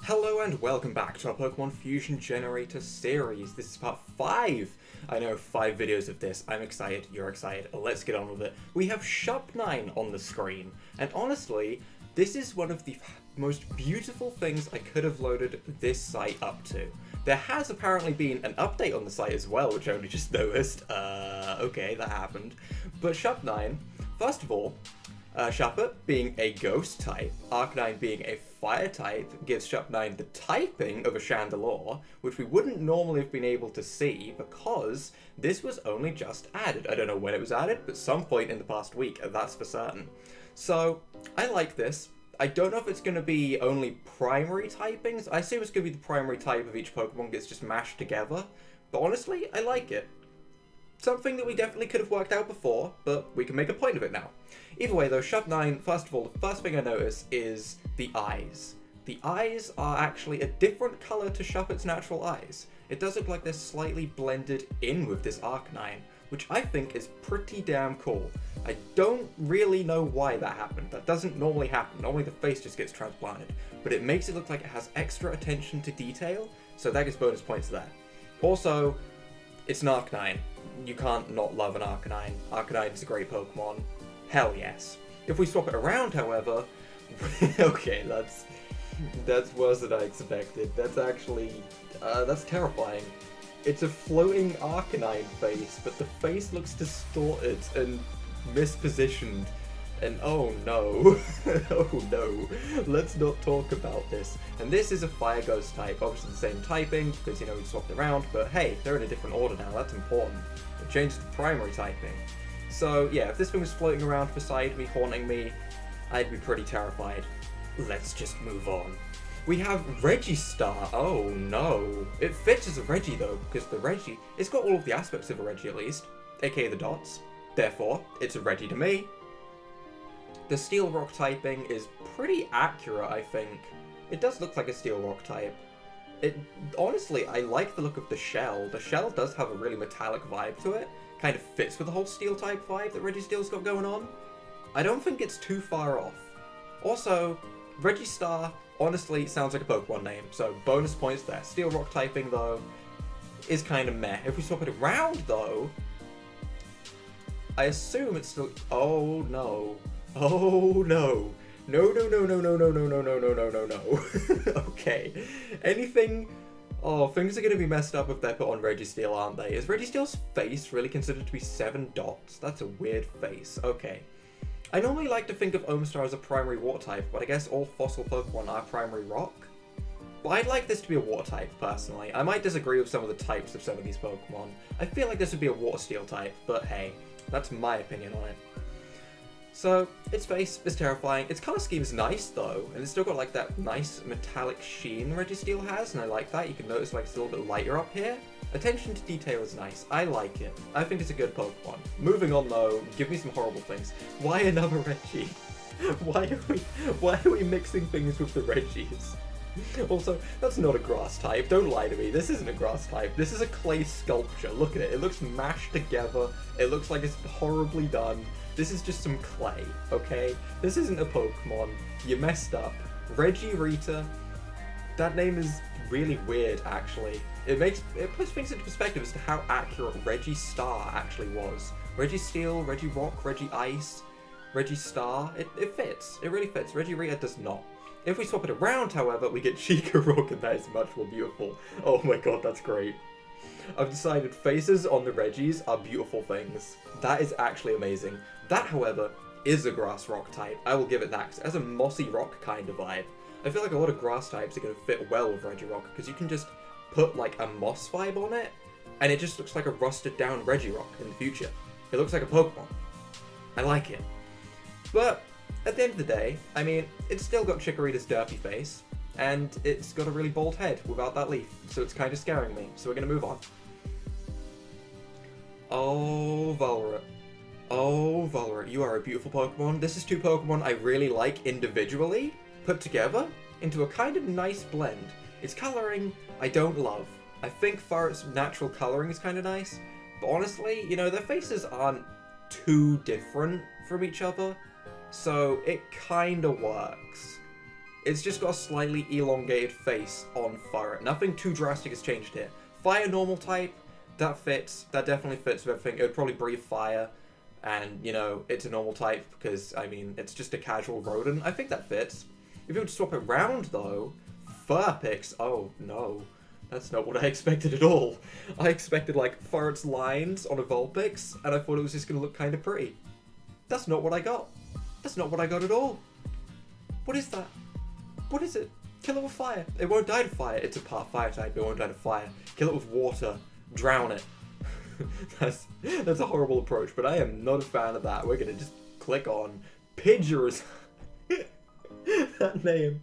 Hello and welcome back to our Pokemon Fusion Generator series. This is part 5. I know, 5 videos of this. I'm excited, you're excited. Let's get on with it. We have Shop9 on the screen, and honestly, this is one of the most beautiful things I could have loaded this site up to. There has apparently been an update on the site as well, which I only just noticed. Okay, that happened. But Shop9, first of all, Shuppet being a ghost type, Arcanine being a fire type, gives Shop9 the typing of a Chandelure, which we wouldn't normally have been able to see because this was only just added. I don't know when it was added, but some point in the past week, that's for certain. So, I like this. I don't know if it's going to be only primary typings. I assume it's going to be the primary type of each Pokemon gets just mashed together, but honestly, I like it. Something that we definitely could have worked out before, but we can make a point of it now. Either way though, Shop9, first of all, the first thing I notice is the eyes. The eyes are actually a different colour to Shuppet's natural eyes. It does look like they're slightly blended in with this Arcanine, which I think is pretty damn cool. I don't really know why that happened. That doesn't normally happen. Normally the face just gets transplanted. But it makes it look like it has extra attention to detail, so that gets bonus points there. Also, it's an Arcanine. You can't not love an Arcanine. Arcanine is a great Pokemon. Hell yes. If we swap it around, however, okay, that's worse than I expected. That's actually, that's terrifying. It's a floating Arcanine face, but the face looks distorted and mispositioned. And oh no, oh no, let's not talk about this. And this is a Fire Ghost type, obviously the same typing, because, you know, we swapped it around, but hey, they're in a different order now, that's important. It changes the primary typing. So yeah, if this thing was floating around beside me, haunting me, I'd be pretty terrified. Let's just move on. We have Registar. Oh no. It fits as a Reggie though, because the Reggie, it's got all of the aspects of a Reggie at least, aka the dots. Therefore, it's a Reggie to me. The Steel Rock typing is pretty accurate, I think. It does look like a Steel Rock type. Honestly, I like the look of the shell. The shell does have a really metallic vibe to it. Kind of fits with the whole Steel type vibe that Registeel's got going on. I don't think it's too far off. Also, Registar honestly sounds like a Pokemon name, so bonus points there. Steel Rock typing, though, is kind of meh. If we swap it around, though, I assume it's still... Oh, no. Oh, no. No, no, no, no, no, no, no, no, no, no, no, no, no. Okay. Anything... Oh, things are going to be messed up if they're put on Registeel, aren't they? Is Registeel's face really considered to be 7 dots? That's a weird face. Okay. I normally like to think of Omastar as a primary water type, but I guess all fossil Pokemon are primary rock. But I'd like this to be a water type, personally. I might disagree with some of the types of some of these Pokemon. I feel like this would be a water steel type, but hey, that's my opinion on it. So, its face is terrifying. Its colour scheme is nice though, and it's still got like that nice metallic sheen Registeel has, and I like that. You can notice like it's a little bit lighter up here. Attention to detail is nice. I like it. I think it's a good Pokemon. Moving on though, give me some horrible things. Why another Reggie? Why are we mixing things with the Reggies? Also, that's not a grass type. Don't lie to me. This isn't a grass type. This is a clay sculpture. Look at it. It looks mashed together. It looks like it's horribly done. This is just some clay, okay? This isn't a Pokemon. You messed up. Reggie-Rita. That name is really weird, actually. It puts things into perspective as to how accurate Registar actually was. Registeel, Regirock, Regiice, Registar. It fits. It really fits. Reggie-Rita does not. If we swap it around, however, we get Chikorok, and that is much more beautiful. Oh my god, that's great. I've decided faces on the Reggies are beautiful things. That is actually amazing. That, however, is a grass rock type. I will give it that, 'cause it has a mossy rock kind of vibe. I feel like a lot of grass types are going to fit well with Regirock, because you can just put like a moss vibe on it, and it just looks like a rusted down Regirock in the future. It looks like a Pokemon. I like it. But at the end of the day, I mean, it's still got Chikorita's derpy face, and it's got a really bald head without that leaf, so it's kind of scaring me, so we're going to move on. Oh, Valorant. Oh, Valorant, you are a beautiful Pokemon. This is 2 Pokemon I really like individually, put together into a kind of nice blend. Its colouring, I don't love. I think Farret's natural colouring is kind of nice, but honestly, you know, their faces aren't too different from each other, so it kind of works. It's just got a slightly elongated face on fire. Nothing too drastic has changed here. Fire normal type, that fits. That definitely fits with everything. It would probably breathe fire. And, you know, it's a normal type because, I mean, it's just a casual rodent. I think that fits. If you were to swap it around, though, Furpix, oh, no. That's not what I expected at all. I expected, like, Furret's lines on a Vulpix, and I thought it was just going to look kind of pretty. That's not what I got. That's not what I got at all. What is that? What is it? Kill it with fire. It won't die to fire. It's a part fire type. It won't die to fire. Kill it with water. Drown it. That's a horrible approach, but I am not a fan of that. We're going to just click on Pidgerizard. That name.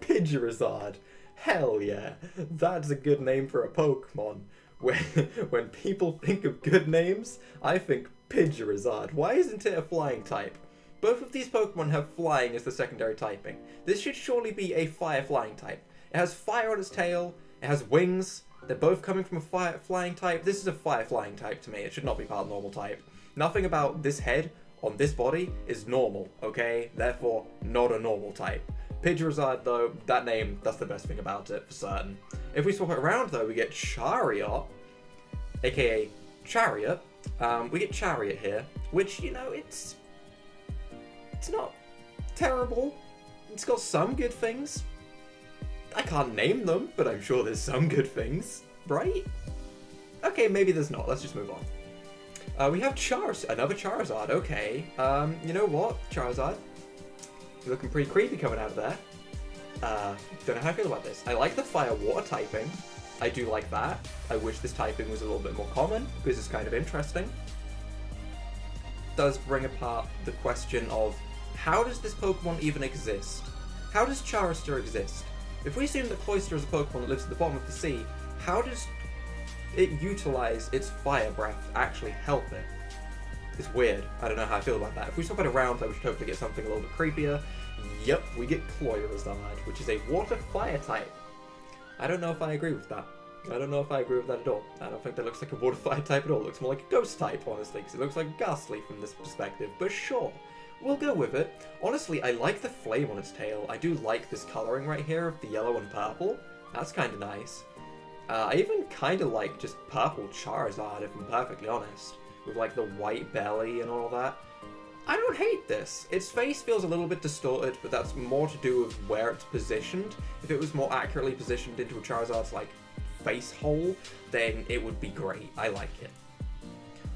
Pidgerizard. Hell yeah. That's a good name for a Pokemon. When people think of good names, I think Pidgerizard. Why isn't it a flying type? Both of these Pokemon have flying as the secondary typing. This should surely be a fire flying type. It has fire on its tail, it has wings, they're both coming from a fire flying type. This is a fire flying type to me, it should not be part of normal type. Nothing about this head on this body is normal, okay? Therefore, not a normal type. Pidgerizard though, that name, that's the best thing about it, for certain. If we swap it around though, we get Chariot, aka Chariot. We get Chariot here, which, you know, it's not terrible. It's got some good things. I can't name them, but I'm sure there's some good things, right? Okay, maybe there's not. Let's just move on. We have another Charizard. Okay. You know what, Charizard? You're looking pretty creepy coming out of there. Don't know how I feel about this. I like the fire-water typing. I do like that. I wish this typing was a little bit more common, because it's kind of interesting. Does bring apart the question of, how does this Pokemon even exist? How does Charizard exist? If we assume that Cloyster is a Pokemon that lives at the bottom of the sea, how does it utilize its fire breath to actually help it? It's weird. I don't know how I feel about that. If we swap it around, I should hopefully get something a little bit creepier. Yep, we get Cloyster, which is a water-fire type. I don't know if I agree with that. I don't know if I agree with that at all. I don't think that looks like a water-fire type at all. It looks more like a ghost type, honestly, because it looks like Ghastly from this perspective, but sure. We'll go with it. Honestly, I like the flame on its tail. I do like this colouring right here of the yellow and purple. That's kind of nice. I even kind of like just purple Charizard, if I'm perfectly honest. With like the white belly and all that. I don't hate this. Its face feels a little bit distorted, but that's more to do with where it's positioned. If it was more accurately positioned into a Charizard's like face hole, then it would be great. I like it.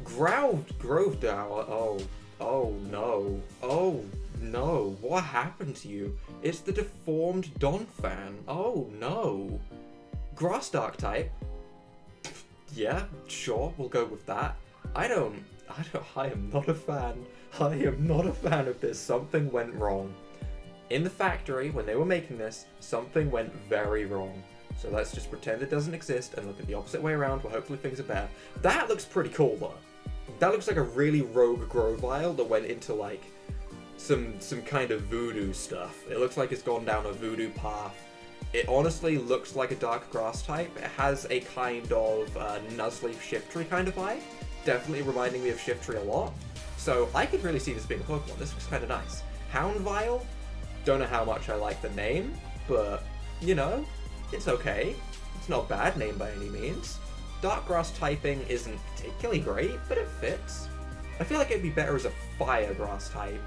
Grovedower, oh no. Oh no. What happened to you? It's the deformed Donphan. Oh no. Grass Dark type. Yeah, sure, we'll go with that. I am not a fan. I am not a fan of this. Something went wrong. In the factory, when they were making this, something went very wrong. So let's just pretend it doesn't exist and look at the opposite way around where hopefully things are better. That looks pretty cool though. That looks like a really rogue Grovyle that went into like some kind of voodoo stuff. It looks like it's gone down a voodoo path. It honestly looks like a dark grass type. It has a kind of Nuzleaf Shiftry kind of vibe. Definitely reminding me of Shiftry a lot. So I could really see this being a Pokemon. This looks kind of nice. Houndvile? Don't know how much I like the name, but, you know, it's okay. It's not a bad name by any means. Dark Grass typing isn't particularly great, but it fits. I feel like it'd be better as a Fire Grass type.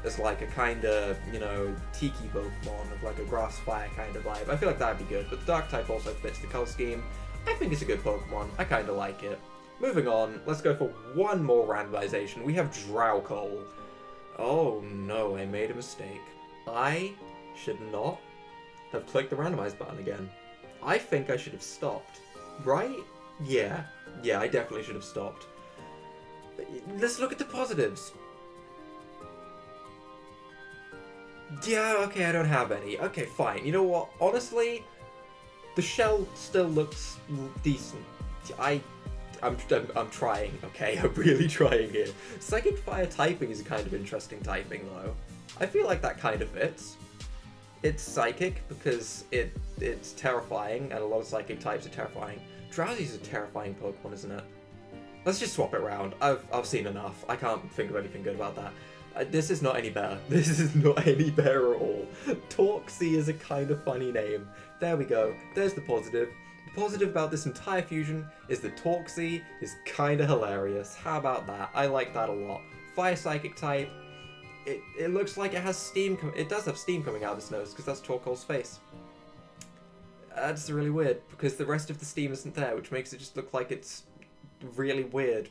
As like a kind of, you know, Tiki Pokemon of like a Grass Fire kind of vibe. I feel like that'd be good, but the Dark type also fits the color scheme. I think it's a good Pokemon. I kind of like it. Moving on, let's go for one more randomization. We have Drowcole. Oh no, I made a mistake. I should not have clicked the randomize button again. I think I should have stopped. Right? Yeah, I definitely should have stopped. Let's look at the positives. Yeah, okay, I don't have any. Okay, fine. You know what? Honestly, the shell still looks decent. I'm trying, okay? I'm really trying here. Psychic Fire typing is a kind of interesting typing, though. I feel like that kind of fits. It's Psychic because it's terrifying, and a lot of Psychic types are terrifying. Drowsy's a terrifying Pokemon, isn't it? Let's just swap it around. I've seen enough. I can't think of anything good about that. This is not any better. This is not any better at all. Torxie is a kind of funny name. There we go. There's the positive. The positive about this entire fusion is that Torxie is kind of hilarious. How about that? I like that a lot. Fire Psychic type. It looks like it has steam. It does have steam coming out of its nose because that's Torkoal's face. That's really weird because the rest of the steam isn't there, which makes it just look like it's really weird.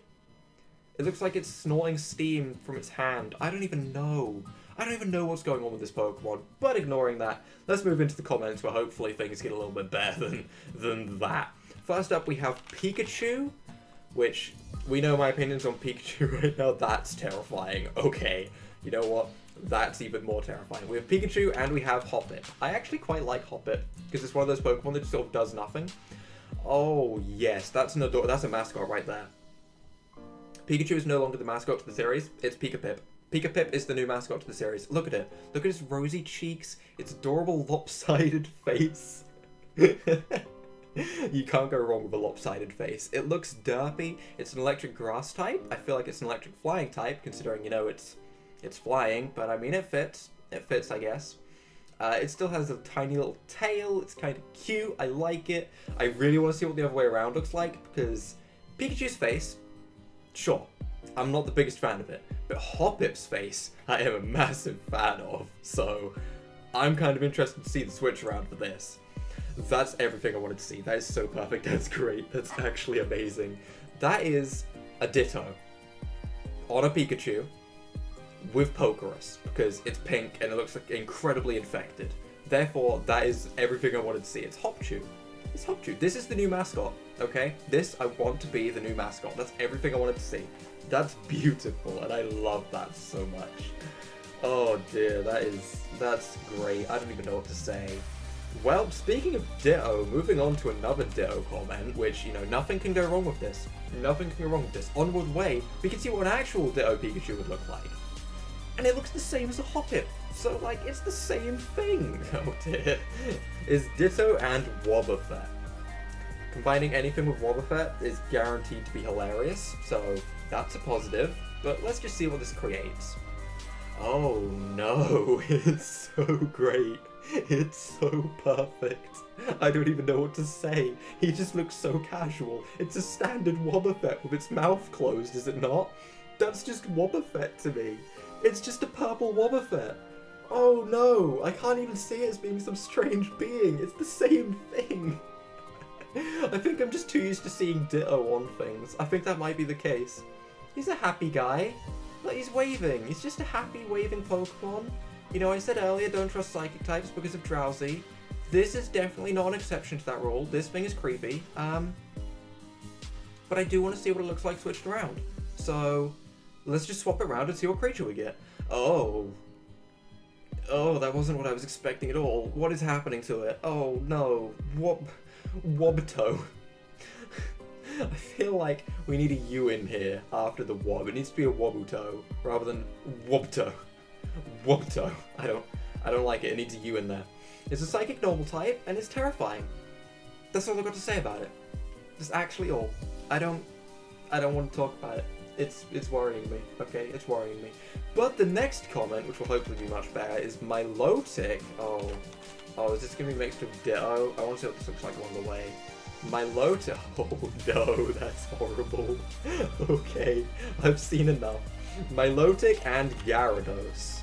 It looks like it's snorting steam from its hand. I don't even know. I don't even know what's going on with this Pokemon. But ignoring that, let's move into the comments where hopefully things get a little bit better than that. First up, we have Pikachu, which we know my opinions on Pikachu right now. That's terrifying. Okay, you know what? That's even more terrifying. We have Pikachu and we have Hoppip. I actually quite like Hoppip because it's one of those Pokemon that just sort of does nothing. Oh yes, that's a mascot right there. Pikachu is no longer the mascot to the series, it's Pikapip. Pikapip is the new mascot to the series. Look at it. Look at its rosy cheeks, its adorable lopsided face. You can't go wrong with a lopsided face. It looks derpy. It's an electric grass type. I feel like it's an electric flying type, considering, you know, it's flying, but I mean, it fits. It fits, I guess. It still has a tiny little tail. It's kind of cute. I like it. I really want to see what the other way around looks like, because Pikachu's face, sure, I'm not the biggest fan of it, but Hoppip's face, I am a massive fan of, so I'm kind of interested to see the switch around for this. That's everything I wanted to see. That is so perfect. That's great. That's actually amazing. That is a Ditto on a Pikachu with Pokerus, because it's pink and it looks like incredibly infected. Therefore, that is everything I wanted to see. It's Hopchew. It's Hopchew. This is the new mascot, okay? This, I want to be the new mascot. That's everything I wanted to see. That's beautiful, and I love that so much. Oh dear, that's great. I don't even know what to say. Well, speaking of Ditto, moving on to another Ditto comment, which, you know, nothing can go wrong with this. Nothing can go wrong with this. Onward Way, we can see what an actual Ditto Pikachu would look like. And it looks the same as a Hoppip. So, like, it's the same thing. Oh dear. Is Ditto and Wobbuffet. Combining anything with Wobbuffet is guaranteed to be hilarious, so that's a positive. But let's just see what this creates. Oh no, it's so great. It's so perfect. I don't even know what to say. He just looks so casual. It's a standard Wobbuffet with its mouth closed, is it not? That's just Wobbuffet to me. It's just a purple Wobbuffet. Oh no, I can't even see it as being some strange being. It's the same thing. I think I'm just too used to seeing Ditto on things. I think that might be the case. He's a happy guy. Look, he's waving. He's just a happy waving Pokemon. You know, I said earlier, don't trust psychic types because of Drowsy. This is definitely not an exception to that rule. This thing is creepy. But I do want to see what it looks like switched around. So, let's just swap it around and see what creature we get. Oh, that wasn't what I was expecting at all. What is happening to it? Oh no, Wobbuto. I feel like we need a U in here after the Wob. It needs to be a Wobbuto rather than Wobbuto. Wobbuto. I don't like it. It needs a U in there. It's a psychic normal type and it's terrifying. That's all I've got to say about it. That's actually all. I don't want to talk about it. It's worrying me, okay? It's worrying me. But the next comment, which will hopefully be much better, is Milotic. Oh, is this going to be mixed with Ditto? I want to see what this looks like along the way. Milotic. Oh no, that's horrible. Okay, I've seen enough. Milotic and Gyarados.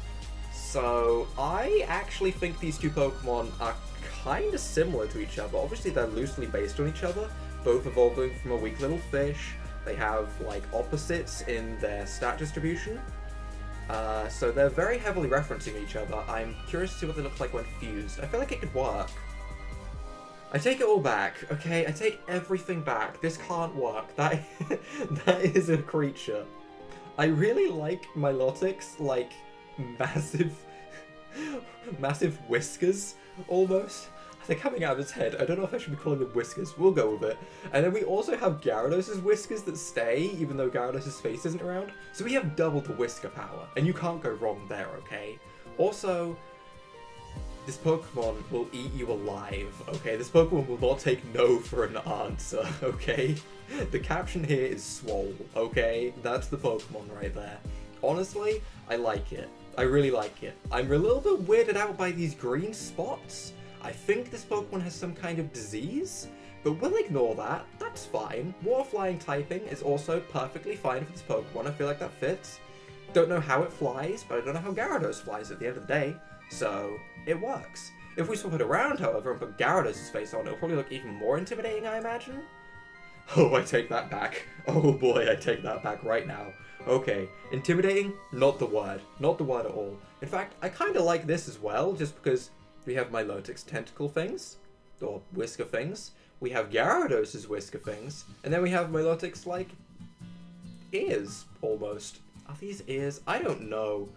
So, I actually think these two Pokemon are kind of similar to each other. Obviously, they're loosely based on each other, both evolving from a weak little fish. They have, like, opposites in their stat distribution. So they're very heavily referencing each other. I'm curious to see what they look like when fused. I feel like it could work. I take it all back, okay? I take everything back. This can't work. That is a creature. I really like Milotic's, like, massive whiskers, almost. They're coming out of his head. I don't know if I should be calling them whiskers. We'll go with it. And then we also have Gyarados' whiskers that stay, even though Gyarados' face isn't around. So we have double the whisker power, and you can't go wrong there, okay? Also, this Pokemon will eat you alive, okay? This Pokemon will not take no for an answer, okay? The caption here is Swole, okay? That's the Pokemon right there. honestly, I like it. I really like it. I'm a little bit weirded out by these green spots. I think this Pokemon has some kind of disease, but we'll ignore that. That's fine. Water flying typing is also perfectly fine for this Pokemon. I feel like that fits. Don't know how it flies, but I don't know how Gyarados flies at the end of the day, so it works. If we swap it around, however, and put Gyarados' face on, it'll probably look even more intimidating, I imagine. Oh, I take that back. Oh boy, I take that back right now. Okay, intimidating? Not the word. Not the word at all. In fact, I kind of like this as well, just because we have Milotic's tentacle things, or whisker things. We have Gyarados' whisker things, and then we have Milotic's, like, ears, almost. Are these ears? I don't know.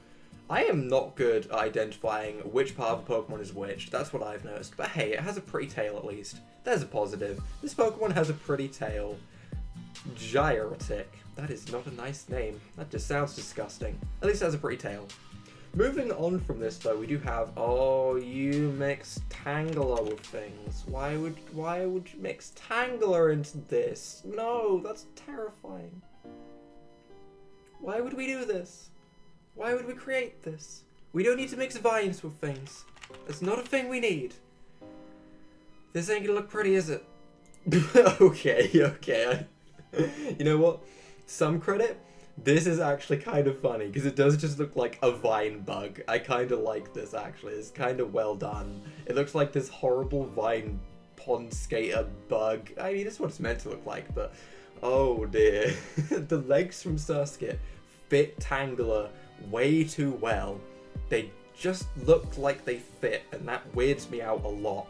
I am not good at identifying which part of a Pokemon is which. That's what I've noticed. But hey, it has a pretty tail at least. There's a positive. This Pokemon has a pretty tail. Gyaratic. That is not a nice name. That just sounds disgusting. At least it has a pretty tail. Moving on from this though, we do have, oh, you mix Tangela with things. Why would you mix Tangela into this? No, that's terrifying. Why would we do this? Why would we create this? We don't need to mix vines with things. That's not a thing we need. This ain't gonna look pretty, is it? Okay. You know what? Some credit. This is actually kind of funny, because it does just look like a vine bug. I kind of like this, actually. It's kind of well done. It looks like this horrible vine pond skater bug. I mean, it's what it's meant to look like, but oh dear. The legs from Surskit fit Tangela way too well. They just looked like they fit, and that weirds me out a lot.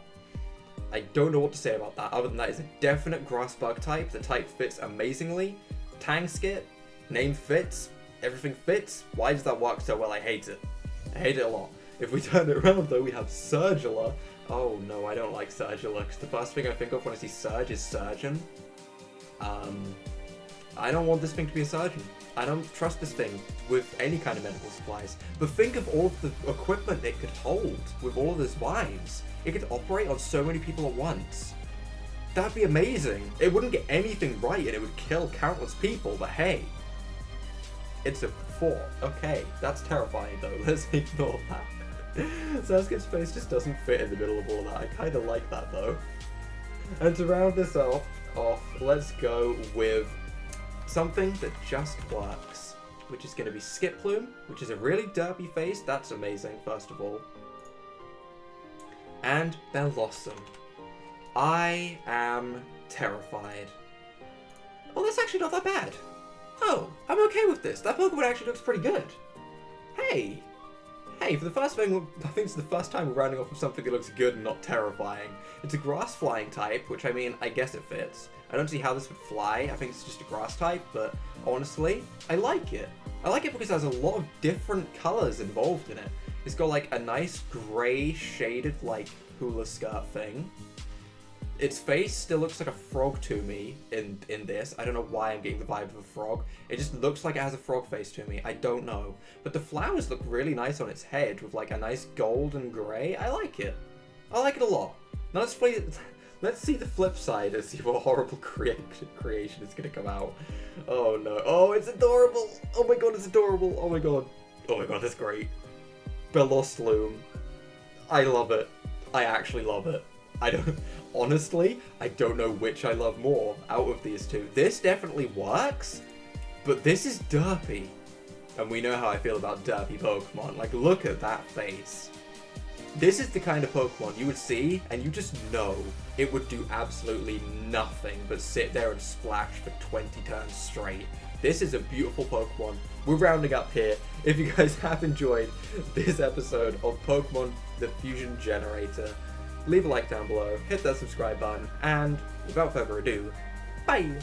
I don't know what to say about that, other than that is a definite grass bug type. The type fits amazingly. Tangskit, name fits, everything fits. Why does that work so well? I hate it. I hate it a lot. If we turn it around though, we have Surgula. Oh no, I don't like Surgula, because the first thing I think of when I see Surge is Surgeon. I don't want this thing to be a surgeon. I don't trust this thing with any kind of medical supplies. But think of all of the equipment it could hold with all of those vines. It could operate on so many people at once. That'd be amazing. It wouldn't get anything right and it would kill countless people, but hey. It's a 4. Okay, that's terrifying though. Let's ignore that. Sasuke's face just doesn't fit in the middle of all that. I kind of like that though. And to round this off, let's go with something that just works, which is going to be Skiploom, which is a really derpy face. That's amazing, first of all. And Bellossom. I am terrified. Oh, that's actually not that bad. Oh, I'm okay with this. That Pokemon actually looks pretty good. Hey, for the first thing, I think it's the first time we're rounding off with something that looks good and not terrifying. It's a grass flying type, which I mean, I guess it fits. I don't see how this would fly. I think it's just a grass type, but honestly, I like it. I like it because there's a lot of different colors involved in it. It's got like a nice gray shaded like hula skirt thing. Its face still looks like a frog to me in this. I don't know why I'm getting the vibe of a frog. It just looks like it has a frog face to me. I don't know. But the flowers look really nice on its head with like a nice gold and grey. I like it. I like it a lot. Now let's see the flip side and see what horrible creation is going to come out. Oh no. Oh, it's adorable. Oh my god, it's adorable. Oh my god. Oh my god, that's great. Bellosloom. I love it. I actually love it. Honestly, I don't know which I love more out of these two. This definitely works, but this is derpy. And we know how I feel about derpy Pokemon. Like, look at that face. This is the kind of Pokemon you would see, and you just know it would do absolutely nothing but sit there and splash for 20 turns straight. This is a beautiful Pokemon. We're rounding up here. If you guys have enjoyed this episode of Pokemon the Fusion Generator, leave a like down below, hit that subscribe button, and without further ado, bye!